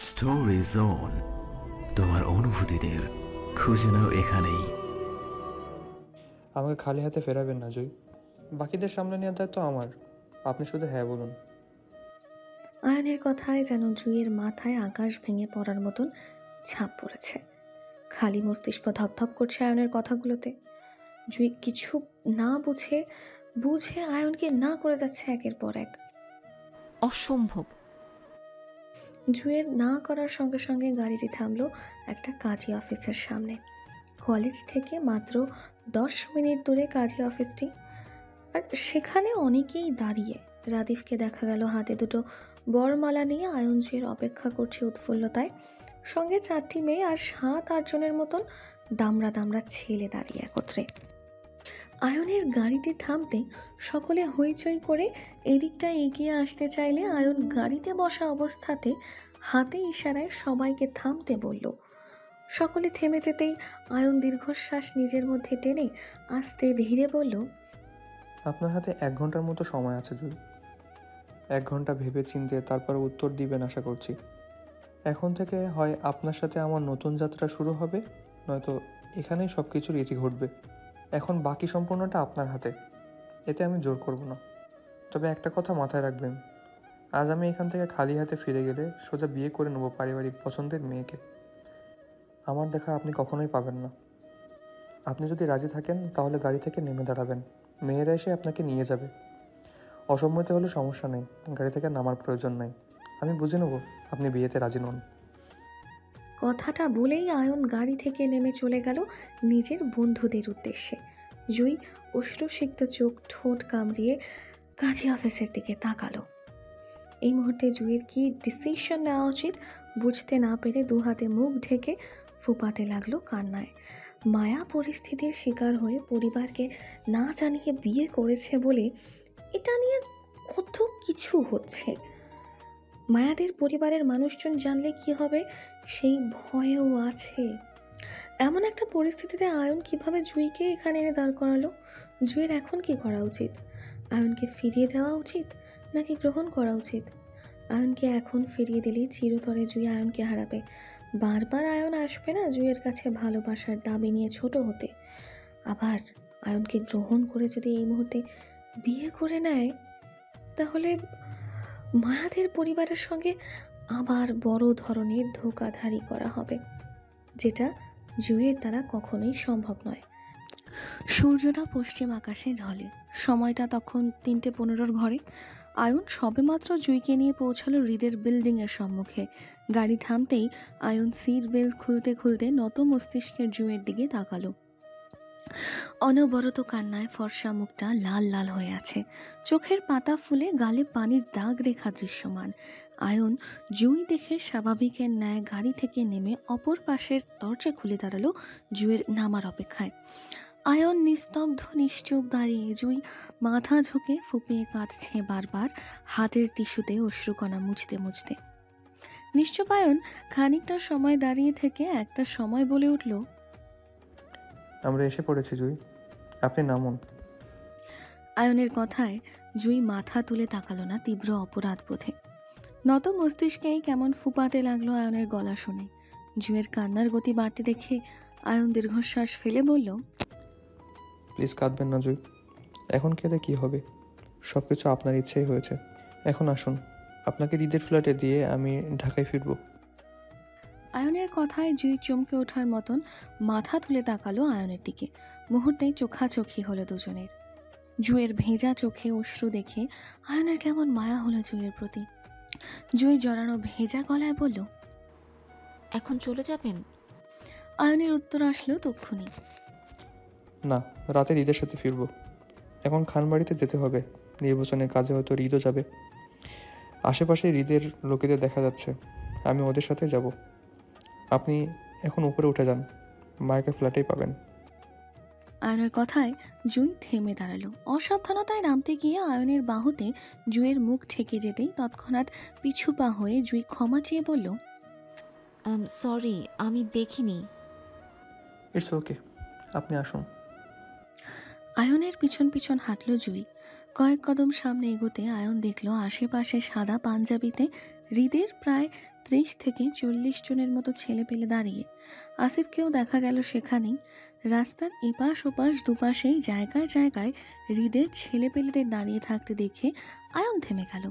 Story zone, তোমার অনুভূতিদের খুঁজে নাও এখানেই। আমাকে খালি হাতে ফেরাবেন না জয়। বাকিদের সামনে নেওয়ার দায়িত্ব আমার। আপনি শুধু হ্যাঁ বলুন। আয়নের কথায় যেন জুঁইয়ের মাথায় আকাশ ভেঙে পড়ার মতন ছাপ পড়েছে। খালি মস্তিষ্ক ধপধপ করছে আয়নের কথাগুলোতে। জুঁই কিছু না বুঝে আয়নকে না করে যাচ্ছে একের পর এক। অসম্ভব। জুঁইয়ের না করার সঙ্গে সঙ্গে গাড়িটি থামলো একটা কাজী অফিসের সামনে। কলেজ থেকে মাত্র 10 মিনিট দূরে কাজী অফিসটি। আর সেখানে অনেকেই দাঁড়িয়ে। রাদিফকে দেখা গেল হাতে দুটো বরমালা নিয়ে আয়ন জুঁইয়ের অপেক্ষা করছে উৎফুল্লতায়। সঙ্গে 4টি মেয়ে আর 7-8 জনের মতন দামড়া দামড়া ছেলে দাঁড়িয়ে একত্রে। আয়নের গাড়িটি থামতে সকলে হইচই করে এদিকটা এগিয়ে আসতে চাইলে আয়ন গাড়িতে বসা অবস্থাতে হাতে ইশারায় সবাইকে থামতে বলল। সকলে থেমে যেতেই আয়ন দীর্ঘশ্বাস নিজের মধ্যে টেনে আস্তে ধীরে বলল, আপনার হাতে 1 ঘন্টার মতো সময় আছে জয়। 1 ঘন্টা ভেবে চিন্তে তারপর উত্তর দিবেন আশা করছি। এখন থেকে হয় আপনার সাথে আমার নতুন যাত্রা শুরু হবে, নয়তো এখানেই সব কিছুর ইতি ঘটবে। এখন বাকি সম্পূর্ণটা আপনার হাতে, এতে আমি জোর করব না। তবে একটা কথা মাথায় রাখবেন, আজ আমি এখান থেকে খালি হাতে ফিরে গেলে সোজা বিয়ে করে নেব পারিবারিক পছন্দের মেয়েকে। আমার দেখা আপনি কখনোই পাবেন না। আপনি যদি রাজি থাকেন তাহলে গাড়ি থেকে নেমে দাঁড়াবেন, মেয়েরা এসে আপনাকে নিয়ে যাবে। অসম্মতি হলে সমস্যা নেই, গাড়ি থেকে নামার প্রয়োজন নাই। আমি বুঝে নেব আপনি বিয়েতে রাজি নন। কথাটা বলেই আয়ন গাড়ি থেকে নেমে চলে গেল নিজের বন্ধুদের উদ্দেশ্যে। জুঁই অশ্রুসিক্ত চোখ ঠোঁট কামড়িয়ে কাজী অফিসের দিকে তাকালো। এই মুহূর্তে জুঁইয়ের কি ডিসিশন নেওয়া উচিত বুঝতে না পেরে দুহাতে মুখ ঢেকে ফুপাতে লাগলো কান্নায়। মায়া পরিস্থিতির শিকার হয়ে পরিবারকে না জানিয়ে বিয়ে করেছে বলে এটা নিয়ে কত কিছু হচ্ছে। মায়াদের পরিবারের মানুষজন জানলে কি হবে সেই ভয়ও আছে। এমন একটা পরিস্থিতিতে আয়ন কিভাবে জুঁইকে এখানে এনে দাঁড় করালো? জুঁইয়ের এখন কি করা উচিত? আয়নকে ফিরিয়ে দেওয়া উচিত নাকি গ্রহণ করা উচিত? আয়নকে এখন ফিরিয়ে দিলেই চিরতরে জুঁই আয়নকে হারাবে। বারবার আয়ন আসবে না জুঁইয়ের কাছে ভালোবাসার দাবি নিয়ে ছোট হতে। আবার আয়নকে গ্রহণ করে যদি এই মুহূর্তে বিয়ে করে নেয়, তাহলে মায়াদের পরিবারের সঙ্গে আবার বড় ধরনের ধোঁকাধারি করা হবে, যেটা জুঁইয়ের দ্বারা কখনোই সম্ভব নয়। সূর্যটা পশ্চিম আকাশে ঢলে। সময়টা তখন 3:15 ঘরে। আয়ন সবেমাত্র জুঁইকে নিয়ে পৌঁছালো হৃদের বিল্ডিংয়ের সম্মুখে। গাড়ি থামতেই আয়ন সিট বেল্ট খুলতে খুলতে নত মস্তিষ্কের জুঁইয়ের দিকে তাকালো। অনবরত কান্নায় ফর্সা মুখটা লাল লাল হয়ে আছে। চোখের পাতা ফুলে গালে পানির দাগ রেখা দৃশ্যমান। আয়ন জুঁই দেখে স্বাভাবিকের ন্যায় গাড়ি থেকে নেমে অপর পাশের দরজা খুলে দাঁড়ালো জুঁইয়ের নামার অপেক্ষায়। আয়ন নিস্তব্ধ নিশ্চুপ দাঁড়িয়ে, জুঁই মাথা ঝুঁকে ফুপিয়ে কাঁদছে বারবার, হাতের টিস্যুতে অশ্রুকণা মুছতে মুছতে। নিশ্চুপ আয়ন খানিকটা সময় দাঁড়িয়ে থেকে একটা সময় বলে উঠল, আমরা এসে পড়েছি জুঁই, আপনি নামুন। আয়নের কথায় জুঁই মাথা তুলে তাকালো না তীব্র অপরাধ বোধে। নত মস্তিষ্কেই কেমন ফুপাতে লাগলো আয়নের গলা শুনে। জুঁইয়ের কান্নার গতি বাড়তে দেখে আয়ন দীর্ঘশ্বাস ফেলে বলল, প্লিজ কাঁদবেন না জুঁই, এখন কেঁদে কী হবে? সব কিছু আপনার ইচ্ছেই হয়েছে। এখন আসুন, আপনাকে হৃদের ফ্ল্যাটে দিয়ে আমি ঢাকায় ফিরব। আয়নের কথায় জুঁই চমকে ওঠার মতন মাথা তুলে তাকালো আয়নের দিকে। মুহূর্তেই চোখাচোখি হলো দুজনের। জুঁইয়ের ভেজা চোখে অশ্রু দেখে আয়নের কেমন মায়া হলো জুঁইয়ের প্রতি। জুঁই জড়ানো ভেজা গলায় বলল, এখন চলে যাবেন? আয়নের উত্তর আসলো তক্ষুনি, না, রাতের ঈদের সাথে ফিরব। এখন খানবাড়িতে যেতে হবে, নির্বাচনের কাজে হয়তো হৃদও যাবে। আশেপাশে হৃদের লোকেদের দেখা যাচ্ছে, আমি ওদের সাথে যাব। আপনি এখন উপরে উঠে যান, মায়াকে ফ্ল্যাটেই পাবেন। আয়নের কথায় জুঁই থেমে দাঁড়ালো। অসাবধানতায় নামতে গিয়ে আয়নের বাহুতে জুঁইয়ের মুখ ঠেকে যেতেই তৎক্ষণাৎ পিছু পা হয়ে জুঁই ক্ষমা চেয়ে বলল, সরি, আমি দেখিনি। ইটস ওকে, আপনি আসুন। আয়নের পিছন পিছন হাঁটল জুঁই। কয়েক কদম সামনে এগোতে আয়ন দেখল আশেপাশে সাদা পাঞ্জাবিতে হৃদের প্রায় 30 থেকে 40 জনের মতো ছেলে পেলে দাঁড়িয়ে। আসিফকেও দেখা গেল সেখানেই। রাস্তার এপাশ ওপাশ দুপাশেই জায়গায় জায়গায় হৃদের ছেলেপেলেদের দাঁড়িয়ে থাকতে দেখে আয়ন থেমে গেল।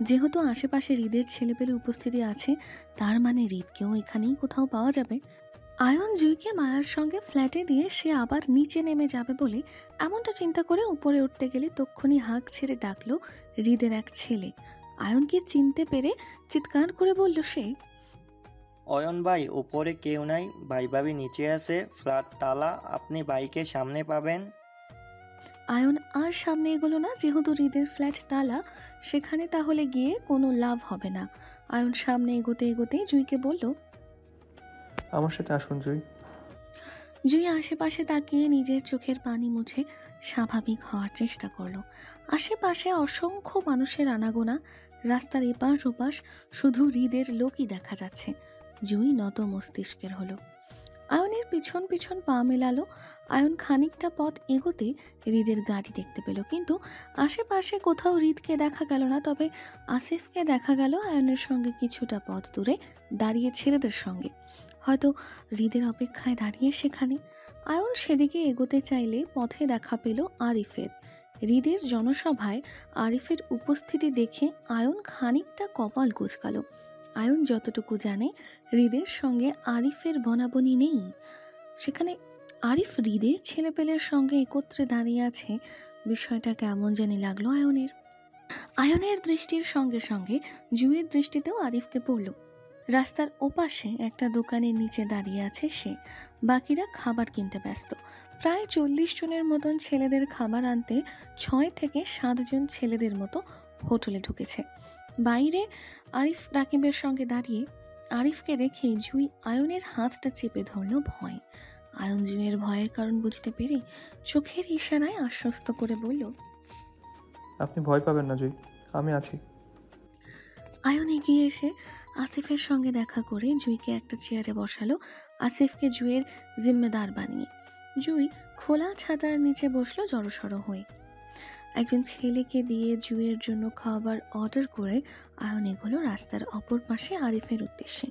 যেহেতু আশেপাশে হৃদের ছেলেপেলে উপস্থিতি আছে, তার মানে হৃদকেও এখানেই কোথাও পাওয়া যাবে। আয়ন জুইকে মায়ার সঙ্গে ফ্ল্যাটে দিয়ে সে আবার নিচে নেমে যাবে বলে এমনটা চিন্তা করে উপরে উঠতে গেলে তক্ষুনি হাঁক ছেড়ে ডাকলো হৃদের এক ছেলে। আয়নকে চিনতে পেরে চিৎকার করে বলল সে, অয়ন ভাই, উপরে কেউ নাই, ভাই ভাবি নিচে আছে, ফ্ল্যাট তালা, আপনি বাইকে সামনে পাবেন। আয়ন আর সামনে এগোলো না, যেহেতু হৃদের ফ্ল্যাট তালা, সেখানে তাহলে গিয়ে কোনো লাভ হবে না। আয়ন সামনে এগোতে এগোতে জুইকে বলল, আমার সাথে আসুন জুই। জুই আশেপাশে তাকিয়ে নিজের চোখের পানি মুছে স্বাভাবিক হওয়ার চেষ্টা করলো। আশেপাশে অসংখ্য মানুষের আনাগোনা, রাস্তার এপাশ ওপাশ শুধু হৃদের লোকই দেখা যাচ্ছে। জুই নত মস্তিষ্কের হলো। আয়নের পিছন পিছন পা মেলালো। আয়ন খানিকটা পথ এগোতে হৃদের গাড়ি দেখতে পেল, কিন্তু আশেপাশে কোথাও হৃদকে দেখা গেল না। তবে আসিফকে দেখা গেল আয়নের সঙ্গে কিছুটা পথ দূরে দাঁড়িয়ে ছেলেদের সঙ্গে, হয়তো হৃদের অপেক্ষায় দাঁড়িয়ে সেখানে। আয়ন সেদিকে এগোতে চাইলে পথে দেখা পেল আরিফের। হৃদের জনসভায় আরিফের উপস্থিতি দেখে আয়ন খানিকটা কপাল কুঁচকালো। আয়ন যতটুকু জানে, হৃদের সঙ্গে আরিফের বনাবনি নেই। সেখানে আরিফ হৃদের ছেলেপেলের সঙ্গে একত্রে দাঁড়িয়ে আছে, বিষয়টা কেমন জানি লাগলো আয়নের। আয়নের দৃষ্টির সঙ্গে সঙ্গে জুয়ের দৃষ্টিতেও আরিফকে পড়ল। রাস্তার ওপাশে একটা দোকানের নিচে দাঁড়িয়ে আছে সে, বাকিরা খাবার কিনতে ব্যস্ত। প্রায় 40 জনের মতন ছেলেদের খাবার আনতে 6 থেকে 7 জন ছেলেদের মতো হোটেলে ঢুকেছে। বাইরে আরিফ রাকিবের সঙ্গে দাঁড়িয়ে। আরিফকে দেখে জুই আয়নের হাতটা চেপে ধরল ভয়। আয়ন জুইয়ের ভয়ের কারণ বুঝতে পেরে চোখের ইশারায় আশ্বস্ত করে বলল, আপনি ভয় পাবেন না জুই, আমি আছি। আয়ন এগিয়ে এসে আসিফের সঙ্গে দেখা করে জুইকে একটা চেয়ারে বসালো, আসিফকে জুইয়ের জিম্মেদার বানিয়ে। জুই খোলা ছাতার নিচে বসলো জড়সড় হয়ে। একজন ছেলেকে দিয়ে জুইয়ের জন্য খাবার অর্ডার করে আয়ন এগোলো রাস্তার অপর পাশে আরিফের উদ্দেশ্যে।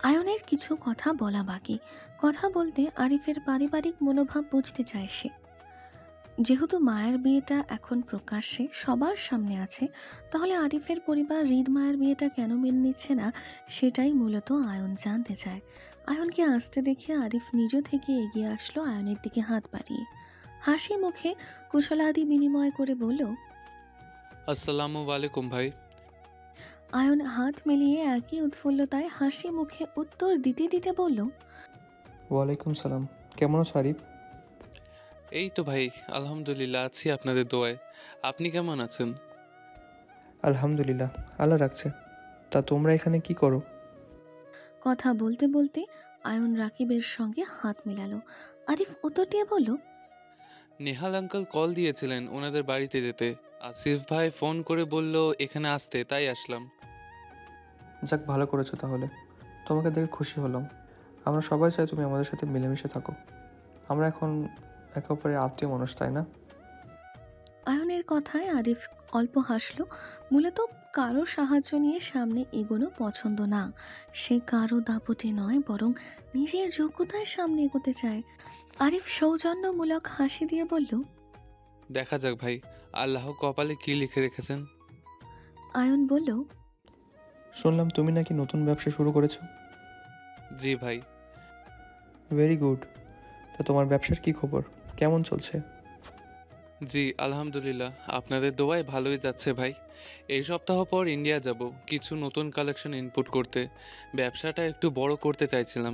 আয়নের কিছু কথা বলা বাকি। কথা বলতে আরিফের পারিবারিক মনোভাব বুঝতে চায় সে। যেহেতু মায়ের বিয়েটা এখন প্রকাশ্যে সবার সামনে আছে, তাহলে আরিফের পরিবার হৃদ মায়ের বিয়েটা কেন মেনে নিচ্ছে না, সেটাই মূলত আয়ন জানতে চায়। আয়নকে আসতে দেখে আরিফ নিজ থেকে এগিয়ে আসলো আয়নের দিকে হাত বাড়িয়ে। হাসি মুখে কুশলাদি বিনিময় করে বলল, আসসালামু আলাইকুম ভাই। আয়ন হাত মিলিয়ে একই উৎফুল্লতায় হাসি মুখে উত্তর দিতে দিতে বলল, ওয়ালাইকুম সালাম, কেমন আছো আরিফ? এই তো ভাই, আলহামদুলিল্লাহ আছি আপনাদের দোয়ায়। আপনি কেমন আছেন? আলহামদুলিল্লাহ, আল্লাহ রাখছে। তা তোমরা এখানে কি করো? কথা বলতে বলতে আয়ন রাকিবের সঙ্গে হাত মেলালো। আরিফ উত্তর দিয়ে বলল, নেহাল আঙ্কেল কল দিয়েছিলেন ওনাদের বাড়িতে যেতে। আসিফ ভাই ফোন করে বলল এখানে আসতে, তাই আসলাম। যাক, ভালো করেছো তাহলে। তোমাকে দেখে খুশি হলাম। আমরা সবাই চাই তুমি আমাদের সাথে মিলেমিশে থাকো। আমরা এখন একে অপরের আত্মীয় মানুষ, তাই না? আয়নের কথায় আরিফ অল্প হাসলো। মূলত কারো সাহায্য নিয়ে সামনে এগোনো পছন্দ না। সে কারো দাপটে নয়, বরং নিজের যোগ্যতায় সামনে এগোতে চায়। আরিফ সৌজন্যমূলক হাসি দিয়ে বলল, দেখা যাক ভাই, আল্লাহ কপালে কি লিখে রেখেছেন। আয়ন বলল, শুনলাম তুমি নাকি নতুন ব্যবসা শুরু করেছো। জি ভাই। Very good. তা তোমার ব্যবসার কি খবর, কেমন চলছে? জি আলহামদুলিল্লাহ, আপনাদের দোয়ায় ভালোই যাচ্ছে ভাই। এই সপ্তাহ পর ইন্ডিয়া যাব কিছু নতুন কালেকশন ইনপুট করতে। ব্যবসাটা একটু বড় করতে চাইছিলাম।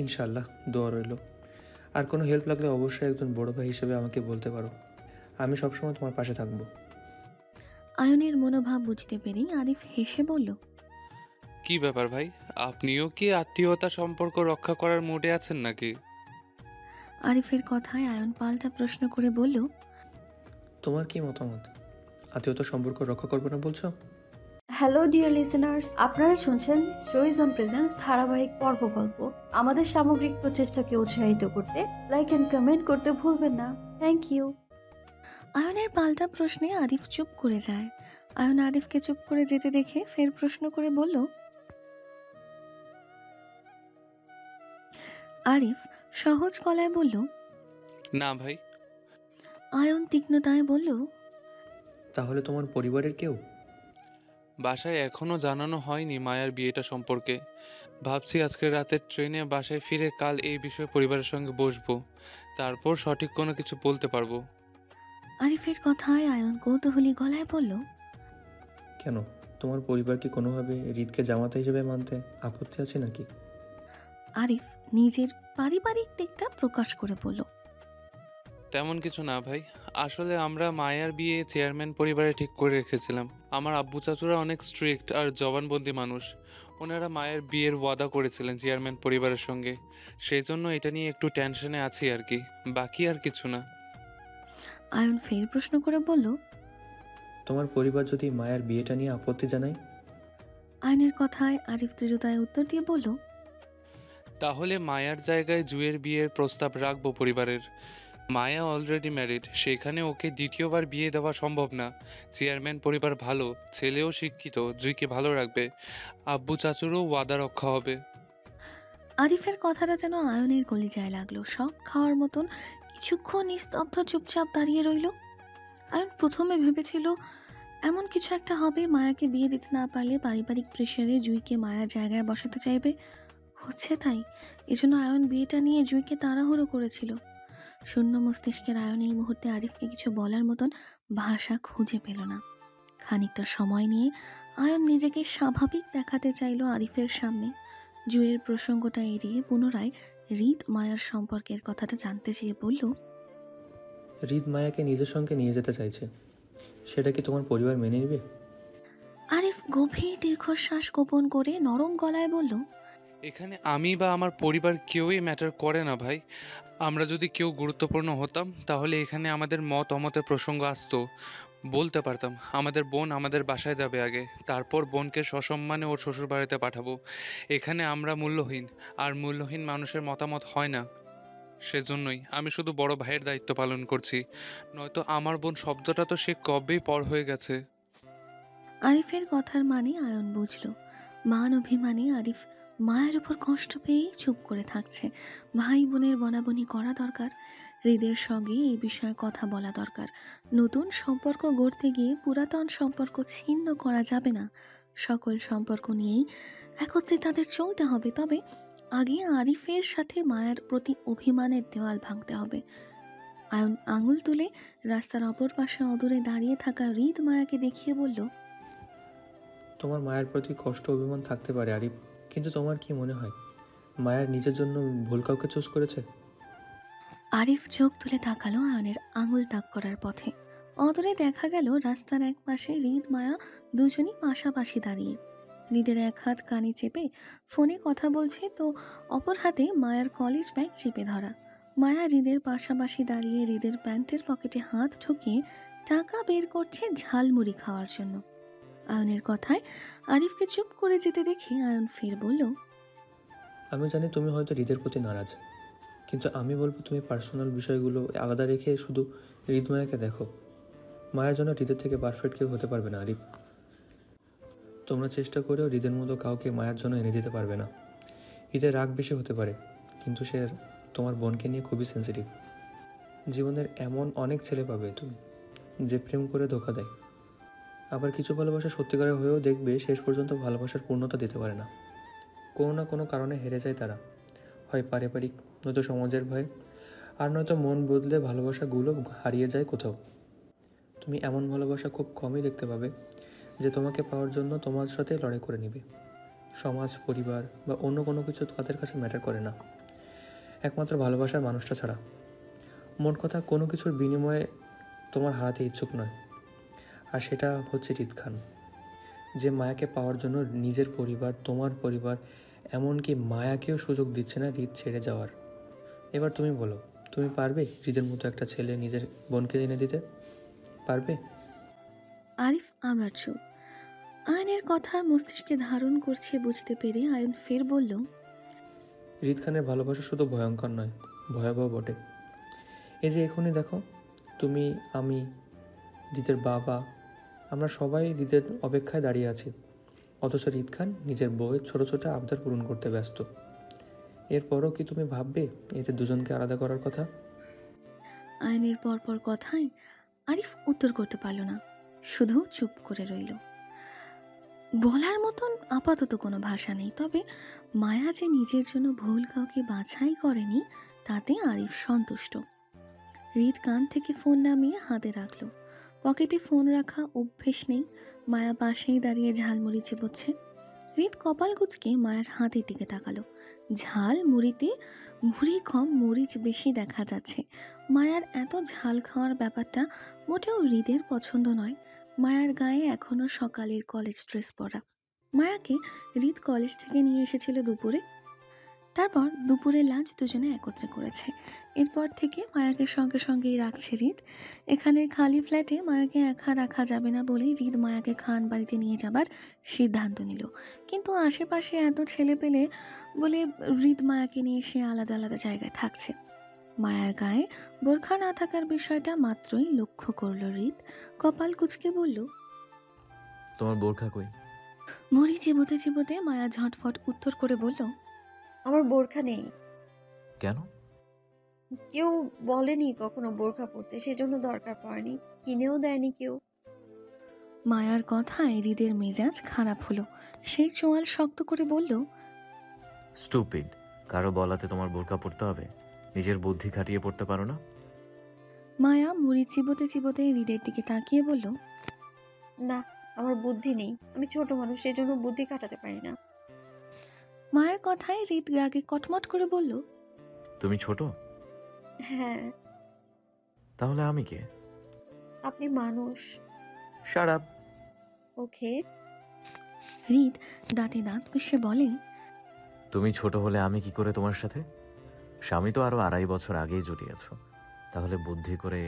ইনশাল্লাহ, দোয়া রইল। আর কোনো হেল্প লাগলে অবশ্যই একজন বড় ভাই হিসেবে আমাকে বলতে পারো। আমি সবসময় তোমার পাশে থাকবো। আয়নের মনোভাব বুঝতে পেরেই আরিফ হেসে বলল, কি ব্যাপার ভাই, আপনিও কি আত্মীয়তা সম্পর্ক রক্ষা করার মুডে আছেন নাকি? আরিফের কথায় আয়ন পাল্টা প্রশ্ন করে বলল, তোমার কি মতামত? আত্মীয়তা সম্পর্ক রক্ষা করবে না বলছো? হ্যালো ডিয়ার লিসেনার্স, আপনারা শুনছেন স্টোরিজ অন প্রেজেন্স ধারাবাহিক পর্ব গল্প। আমাদের সামগ্রিক প্রচেষ্টাকে উৎসাহিত করতে লাইক এন্ড কমেন্ট করতে ভুলবেন না। Thank you. আয়নের পাল্টা প্রশ্নে আরিফ চুপ করে যায়। আয়ন আরিফকে চুপ করে যেতে দেখে ফের প্রশ্ন করে বলল, আরিফ সহজ গলায় বলল। না ভাই। আয়ন তীক্ষ্ণতায় বলল। তাহলে তোমার পরিবারের কেউ? বাসায় এখনও জানানো হয়নি মায়ার বিয়েটা সম্পর্কে। ভাবছি আজকের রাতের ট্রেনে বাসায় ফিরে কাল এই বিষয়ে পরিবারের সঙ্গে বসবো, তারপর সঠিক কোনো কিছু বলতে পারবো। আরিফের কথায় আয়ন কৌতূহলী গলায় বলল। কেন, তোমার পরিবার কি কোনোভাবে হৃদকে জামাতা হিসেবে মানতে আপত্তি আছে নাকি? আরিফ নিজের পারিবারিক দিকটা প্রকাশ করে বলল। তেমন কিছু না ভাই, আসলে আমরা মায়ার বিয়ে চেয়ারম্যান পরিবারে ঠিক করে রেখেছিলাম। আমার আব্বু চাচুরা অনেক স্ট্রিক্ট আর জবানবন্দি মানুষ। ওনারা মায়ের বিয়ের ওয়াদা করেছিলেন চেয়ারম্যান পরিবারের সঙ্গে, সেই জন্য এটা নিয়ে একটু টেনশনে আছি আর কি, বাকি আর কিছু না। আয়ন ফের প্রশ্ন করে বলল। তোমার পরিবার যদি মায়ের বিয়েটা নিয়ে আপত্তি জানায়? আয়নের কথায় আরিফ দৃঢ়তায় উত্তর দিয়ে বলল। তাহলে মায়ার জায়গায় জুয়ের বিয়ের প্রস্তাব রাখবো পরিবারের। মায়া অলরেডি ম্যারিড, সেখানে ওকে দ্বিতীয়বার বিয়ে দেওয়া সম্ভব না। চেয়ারম্যান পরিবার ভালো, ছেলেও শিক্ষিত, জুইকে ভালো রাখবে, আব্বু চাচুরও ওয়াদা রক্ষা হবে। আরিফের কথাটা যেন আয়নের কলিজায় লাগলো। শখ খাওয়ার মতন কিছুক্ষণ নিস্তব্ধ চুপচাপ দাঁড়িয়ে রইল। আয়ন প্রথমে ভেবেছিল এমন কিছু একটা হবে, মায়াকে বিয়ে দিতে না পারলে পারিবারিক প্রেশারে জুইকে মায়ার জায়গায় বসাতে চাইবে। হচ্ছে তাই। এজন্য আয়ন বিয়েটা নিয়ে জুইকে তাড়াহুড়ো করেছিল। শূন্য মস্তিষ্কের আয়ন এই মুহূর্তে আরিফকে কিছু বলার মতন ভাষা খুঁজে পেল না। খানিকটা সময় নিয়ে আয়ন নিজেকে স্বাভাবিক দেখাতে চাইল আরিফের সামনে। জুয়ের প্রসঙ্গটা এড়িয়ে পুনরায় হৃদ মায়ার সম্পর্কের কথাটা জানতে চেয়ে বলল। হৃদ মায়াকে নিজের সঙ্গে নিয়ে যেতে চাইছে, সেটা কি তোমার পরিবার মেনে নেবে? আরিফ গভীর দীর্ঘশ্বাস গোপন করে নরম গলায় বলল। এখানে আমি বা আমার পরিবার কেউই ম্যাটার করে না ভাই। আমরা যদি কেউ গুরুত্বপূর্ণ হতাম তাহলে এখানে আমাদের মত অমতের প্রসঙ্গ আসতো, বলতে পারতাম। আমাদের বোন আমাদের বাসায় যাবে আগে, তারপর বোনকে সসম্মানে ওর শ্বশুর বাড়িতে পাঠাবো। এখানে আমরা মূল্যহীন, আর মূল্যহীন মানুষের মতামত হয় না। সেজন্যই আমি শুধু বড় ভাইয়ের দায়িত্ব পালন করছি, নয়তো আমার বোন শব্দটা তো সে কবেই পর হয়ে গেছে। আরিফের কথার মানে আয়ন বুঝল। মান অভিমানে আরিফ মায়ের উপর কষ্ট পেয়ে চুপ করে থাকছে। ভাই বোনের বনাবনি করা দরকার। হৃদের সঙ্গে এই বিষয়ে কথা বলা দরকার। নতুন সম্পর্ক গড়তে গিয়ে পুরাতন সম্পর্ক ছিন্ন করা যাবে না। সকল সম্পর্ক নিয়েই একত্রে তাদের চলতে হবে। তবে আগে আরিফের সাথে মায়ের প্রতি অভিমানের দেওয়াল ভাঙতে হবে। আয়ন আঙুল তুলে রাস্তার অপর পাশে অদূরে দাঁড়িয়ে থাকা হৃদ মায়াকে দেখিয়ে বলল। তোমার মায়ের প্রতি কষ্ট অভিমান থাকতে পারে আরিফ, কিন্তু তোমার কি মনে হয় মায়ের নিজের জন্য ভুল কাউকে চুজ করেছে? আরিফ চোখ তুলে তাকালো আয়নের আঙুল তাক করার পথে। অদূরে দেখা গেল রাস্তার এক পাশে হৃদ মায়া দুজনই পাশাপাশি দাঁড়িয়ে। হৃদের এক হাত কানে চেপে ফোনে কথা বলছে, তো অপর হাতে মায়ার কলেজ ব্যাগ চেপে ধরা। মায়া হৃদের পাশাপাশি দাঁড়িয়ে হৃদের প্যান্টের পকেটে হাত ঢুকিয়ে টাকা বের করছে ঝালমুড়ি খাওয়ার জন্য। আয়নের কথায় আরিফকে চুপ করে যেতে দেখে আয়ন ফের বলল। আমি জানি তুমি হয়তো হৃদের প্রতি নারাজ, কিন্তু আমি বলবো তুমি পার্সোনাল বিষয়গুলো আলাদা রেখে শুধু হৃদ মায়াকে দেখো। মায়ের জন্য হৃদের থেকে পারফেক্ট কেউ হতে পারবে না আরিফ। তোমরা চেষ্টা করেও হৃদের মতো কাউকে মায়ের জন্য এনে দিতে পারবে না। হৃদের রাগ বেশি হতে পারে, কিন্তু সে তোমার বোনকে নিয়ে খুবই সেন্সিটিভ। জীবনের এমন অনেক ছেলে পাবে তুমি যে প্রেম করে ধোঁকা দেয়। আবার কিছু ভালোবাসা সত্যিকারের হয়েও দেখবে শেষ পর্যন্ত ভালোবাসার পূর্ণতা দিতে পারে না। কোনো না কোনো কারণে হেরে যায় তারা, হয় পারিবারিক, নয়তো সমাজের ভয়ে, আর নয়তো মন বদলে ভালোবাসাগুলো হারিয়ে যায় কোথাও। তুমি এমন ভালোবাসা খুব কমই দেখতে পাবে যে তোমাকে পাওয়ার জন্য তোমার সাথে লড়াই করে নেবে। সমাজ, পরিবার বা অন্য কোনো কিছু তাদের কাছে ম্যাটার করে না, একমাত্র ভালোবাসার মানুষটা ছাড়া। মোট কথা, কোনো কিছুর বিনিময়ে তোমার হারাতে ইচ্ছুক নয়। আর সেটা হচ্ছে হৃদ খান, যে মায়াকে পাওয়ার জন্য নিজের পরিবার, তোমার পরিবার, এমনকি মায়াকেও সুযোগ দিচ্ছে না হৃদ ছেড়ে যাওয়ার। এবার তুমি বলো, তুমি পারবে হৃদের মতো একটা ছেলে নিজের বোনকে এনে দিতে? পারবে? আরিফ আবার চুপ। আয়নের কথা মস্তিষ্কে ধারণ করছে বুঝতে পেরে আয়ন ফের বলল। হৃদ খানের ভালোবাসা শুধু ভয়ঙ্কর নয়, ভয়াবহ বটে। এই যে এখনই দেখো, তুমি, আমি, হৃদের বাবা, আমরা সবাই হৃদের অপেক্ষায় দাঁড়িয়ে আছি, অথচ হৃদ খান নিজের বউয়ের ছোটো ছোটো আবদার পূরণ করতে ব্যস্ত। এরপরও কি তুমি ভাববে এতে দুজনকে আলাদা করার কথা? আয়নের পরপর কথায় আরিফ উত্তর করতে পারল না, শুধু চুপ করে রইল। বলার মতন আপাতত কোনো ভাষা নেই, তবে মায়া যে নিজের জন্য ভুল কাউকে বাছাই করেনি তাতে আরিফ সন্তুষ্ট। হৃদ কান থেকে ফোন নামিয়ে হাতে রাখলো। পকেটে ফোন রাখা অভ্যেস নেই। মায়া পাশেই দাঁড়িয়ে ঝালমুড়ি চিবোচ্ছে। হৃদ কপাল কুঁচকে মায়ের হাতের দিকে তাকালো। ঝাল মুড়িতে মুড়ি কম, মরিচ বেশি দেখা যাচ্ছে। মায়ার এত ঝাল খাওয়ার ব্যাপারটা মোটেও হৃদের পছন্দ নয়। মায়ার গায়ে এখনো সকালের কলেজ ড্রেস পরা। মায়াকে হৃদ কলেজ থেকে নিয়ে এসেছিল দুপুরে, তারপর দুপুরে লাঞ্চ দুজনে একত্রে করেছে। এরপর থেকে মায়াকে সঙ্গে সঙ্গেই রাখছে হৃদ। এখানের খালি ফ্ল্যাটে মায়াকে একা রাখা যাবে না বলেই হৃদ মায়াকে খান বাড়িতে নিয়ে যাবার সিদ্ধান্ত নিল। কিন্তু আশেপাশে এত ছেলে পেলে বলে হৃদ মায়াকে নিয়ে সে আলাদা আলাদা জায়গায় থাকছে। মায়ার গায়ে বোরখা না থাকার বিষয়টা মাত্রই লক্ষ্য করল হৃদ। কপাল কুঁচকে বলল, তোমার বোরখা কই? মুড়ি চিবোতে চিবোতে মায়া ঝটফট উত্তর করে বলল, আমার বোরখা নেই। কেন? কেউ বলেনি কখনো বোরখা পরতে, সেজন্য দরকার পড়েনি, কিনেও দেয়নি কেউ। মায়ার কথায় হৃদের মেজাজ খারাপ হলো। সে চোয়াল শক্ত করে বলল, স্টুপিড, কারো বলাতে তোমার বোরখা পড়তে হবে? নিজের বুদ্ধি খাটিয়ে পড়তে পারো না? মায়া মুড়ি চিবোতে চিবোতে হৃদের দিকে তাকিয়ে বলল, না, আমার বুদ্ধি নেই, আমি ছোট মানুষ, সেজন্য বুদ্ধি কাটাতে পারি না। মায়ের কথায় হৃদ রাগে কটমট করে বলল, তুমি ছোট? হ্যাঁ। তাহলে আমি কে? আপনি মানুষ। Shut up. ওকে। হৃদ দাঁতে দাঁত পিষে বলে, তুমি ছোট হলে আমি কি করে তোমার সাথে? স্বামী তো আরো 2.5 বছর আগেই জড়িয়েছ, তাহলে বুদ্ধি করে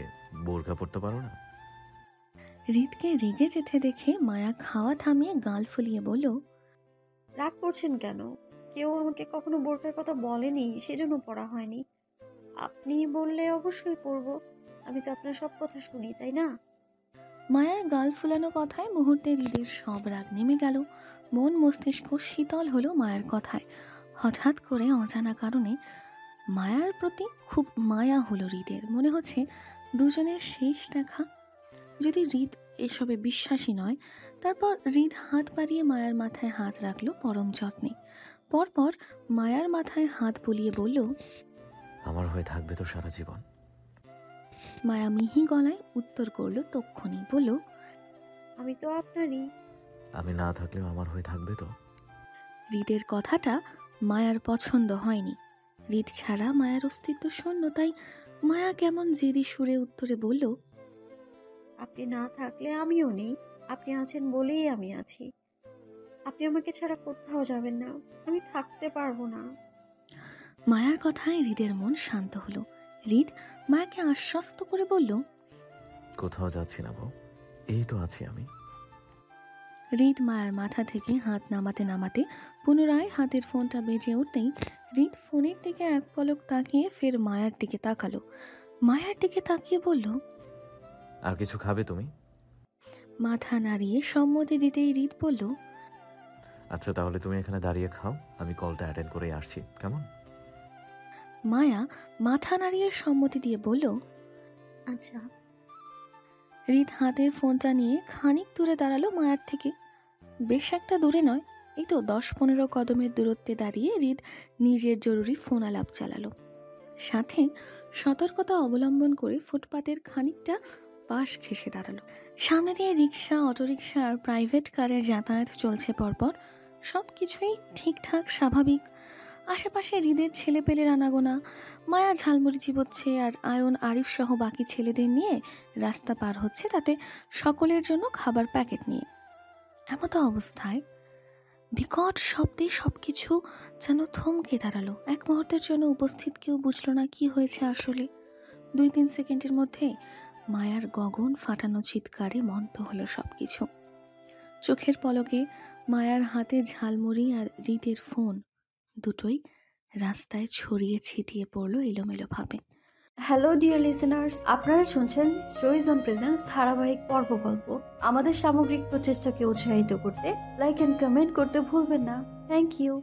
বোরখা পড়তে পারো না? হৃদকে রেগে যেতে দেখে মায়া খাওয়া থামিয়ে গাল ফুলিয়ে বলল, রাগ করছেন কেন? কেউ আমাকে কখনো বোরখার কথা বলেনি, সেজন্য পড়া হয়নি। আপনি বললে অবশ্যই পড়বো, আমি তো আপনার সব কথা শুনি, তাই না? মায়ার গাল ফুলানো কথায় মুহূর্তে হৃদের সব রাগ নেমে গেল। মন মস্তিষ্ক শীতল হলো মায়ার কথায়। হঠাৎ করে অজানা কারণে মায়ার প্রতি খুব মায়া হলো হৃদের। মনে হচ্ছে দুজনের শেষ দেখা। যদি হৃদ এসবে বিশ্বাসী নয়, তারপর হৃদ হাত বাড়িয়ে মায়ার মাথায় হাত রাখলো পরম যত্নে। পরপর মায়ার মাথায় হাত বুলিয়ে বলল, আমার হয়ে থাকবে তো সারা জীবন? মায়া মিহি গলায় উত্তর করলো তক্ষুনি, বলল, আমি তো আপনারই। আমি না থাকলেও আমার হয়ে থাকবে তো? হৃদের কথাটা মায়ার পছন্দ হয়নি। হৃদ ছাড়া মায়ার অস্তিত্ব শূন্য, তাই মায়া কেমন জেদি সুরে উত্তরে বলল, আপনি না থাকলে আমিও নেই, আপনি আছেন বলেই আমি আছি। আপনি আমাকে ছাড়া কোথাও যাবেন না, আমি থাকতে পারবো না। মায়ার কথায় হৃদের মন শান্ত হলো। হৃদ মায়াকে আশ্বস্ত করে বলল, কোথাও যাচ্ছি না বউ, এই তো আছি আমি। হৃদ মায়ার মাথা থেকে হাত নামাতে নামাতে পুনরায় হাতের ফোনটা বেজে উঠতেই হৃদ ফোনের দিকে এক পলক তাকিয়ে ফের মায়ার দিকে তাকালো। মায়ার দিকে তাকিয়ে বলল, আর কিছু খাবে তুমি? মাথা নাড়িয়ে সম্মতি দিতেই হৃদ বলল, আচ্ছা তাহলে তুমি এখানে দাঁড়িয়ে খাও, আমি কলটা অ্যাটেন্ড করে আসছি, কেমন? মায়া মাথা নাড়িয়ে সম্মতি দিয়ে বলল, আচ্ছা। হৃদ হাতের ফোনটা নিয়ে খানিক দূরে দাঁড়ালো মায়ার থেকে। বেশ একটা দূরে নয়, এই তো 10-15 কদমের দূরত্বে দাঁড়িয়ে হৃদ নিজের জরুরি ফোন আলাপ চালালো। সাথে সতর্কতা অবলম্বন করে ফুটপাতের খানিকটা পাশ ঘেঁষে দাঁড়ালো। সামনে দিয়ে রিক্সা, অটোরিক্সা আর প্রাইভেট কারের যাতায়াত চলছে পরপর। সব কিছুই ঠিকঠাক স্বাভাবিক। আশেপাশে হৃদের ছেলেপেলের আনাগোনা। মায়া ঝালমুড়ি চিবোচ্ছে আর আয়ন আরিফ সহ বাকি ছেলেদের নিয়ে রাস্তা পার হচ্ছে, তাতে সকলের জন্য খাবার প্যাকেট নিয়ে। এমতো অবস্থায় বিকট শব্দে সবকিছু যেন থমকে দাঁড়ালো। এক মুহূর্তের জন্য উপস্থিত কেউ বুঝলো না কি হয়েছে আসলে। 2-3 সেকেন্ডের মধ্যে মায়ার গগন ফাটানো চিৎকারে মন্থ হলো সবকিছু। চোখের পলকে মায়ার হাতে ঝালমুড়ি আর হৃদের ফোন দুটোই রাস্তায় ছড়িয়ে ছিটিয়ে পড়লো এলোমেলোভাবে। হ্যালো ডিয়ার লিসেনার্স, আপনারা শুনছেন স্টোরিজ অন প্রেজেন্টস ধারাবাহিক পর্ব গল্প। আমাদের সামগ্রিক প্রচেষ্টাকে উৎসাহিত করতে লাইক এন্ড কমেন্ট করতে ভুলবেন না। Thank you.